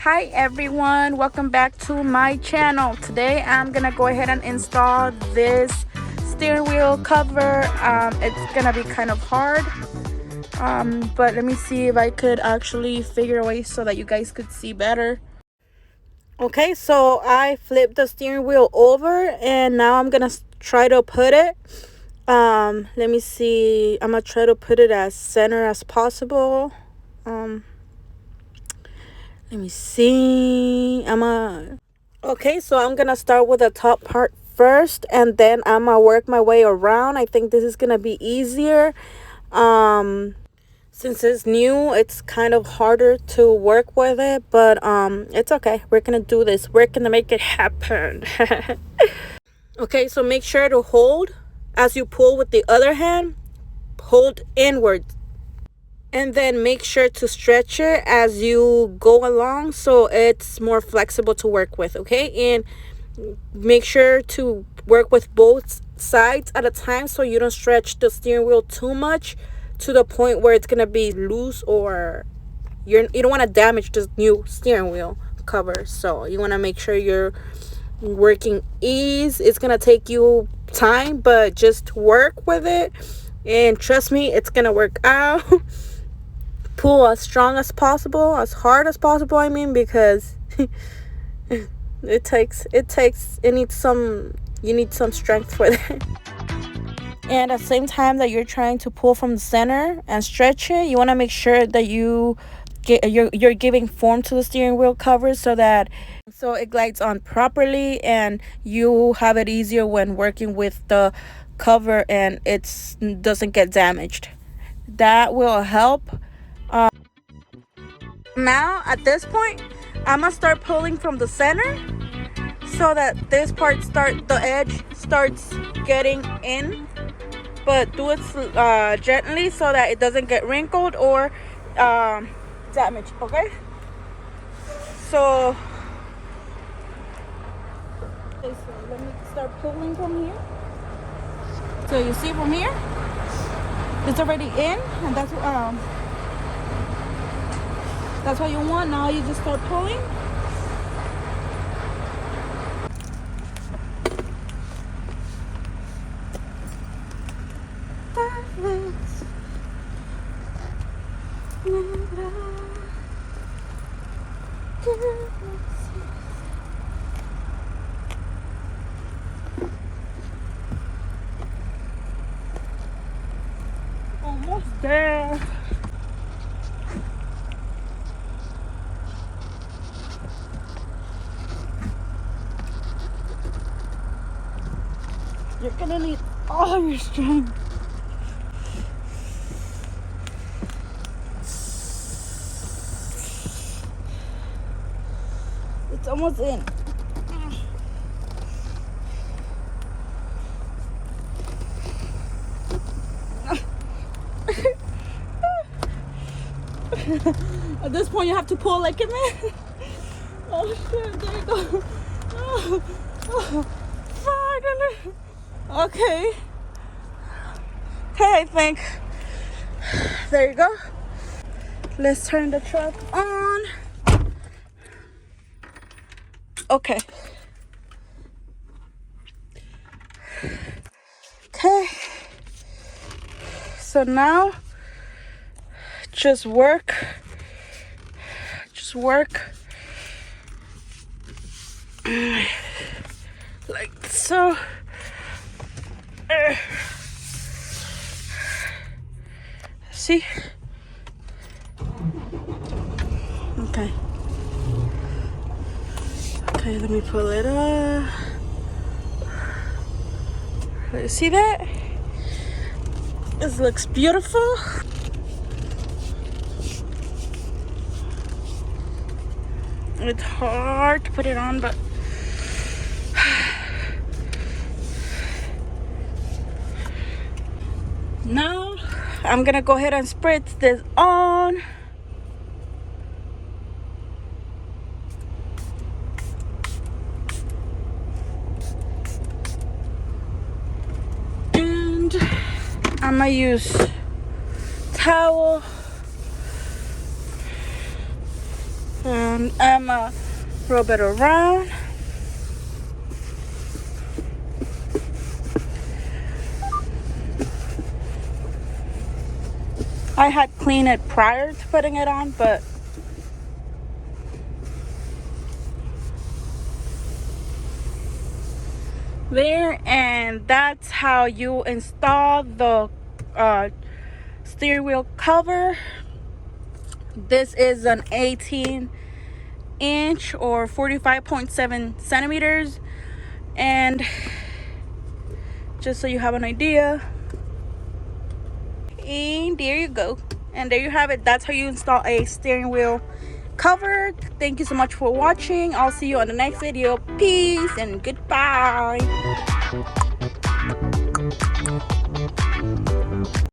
Hi everyone, welcome back to my channel. Today I'm gonna go ahead and install this steering wheel cover. It's gonna be kind of hard, but let me see if I could actually figure a way so that you guys could see better. Okay, so I flipped the steering wheel over and now I'm gonna try to put it. Let me see. I'm gonna try to put it as center as possible. Let me see. Okay, so I'm gonna start with the top part first and then I'm gonna work my way around. I think this is gonna be easier. Since it's new, it's kind of harder to work with it, but it's okay. We're gonna do this. We're gonna make it happen. Okay, so make sure to hold as you pull with the other hand. Hold inward. And then make sure to stretch it as you go along so it's more flexible to work with, okay? And make sure to work with both sides at a time so you don't stretch the steering wheel too much to the point where it's going to be loose or you don't want to damage the new steering wheel cover. So you want to make sure you're working ease. It's going to take you time, but just work with it. And trust me, it's going to work out. Pull as strong as possible, as hard as possible, I mean, because you need some strength for that. And at the same time that you're trying to pull from the center and stretch it, you want to make sure that you're giving form to the steering wheel cover so it glides on properly and you have it easier when working with the cover and it doesn't get damaged. That will help. Now at this point I'm gonna start pulling from the center so that this part the edge starts getting in, but do it gently so that it doesn't get wrinkled or damaged. Okay, so let me start pulling from here. So you see from here it's already in, and that's what you want. Now you just start pulling. Almost there. You're gonna need all your strength. It's almost in. At this point you have to pull like a man. Oh shit, there you go. Oh, finally. Okay, I think there you go. Let's turn the truck on. Okay, so now just work like so. See? Okay, let me pull it up. See that? This looks beautiful. It's hard to put it on, but now I'm gonna go ahead and spritz this on. And I'm gonna use towel and rub it around. I had cleaned it prior to putting it on, but there, and that's how you install the steering wheel cover. This is an 18-inch or 45.7 centimeters, and just so you have an idea, and there you go, and there you have it. That's how you install a steering wheel cover. Thank you so much for watching. I'll see you on the next video. Peace and goodbye.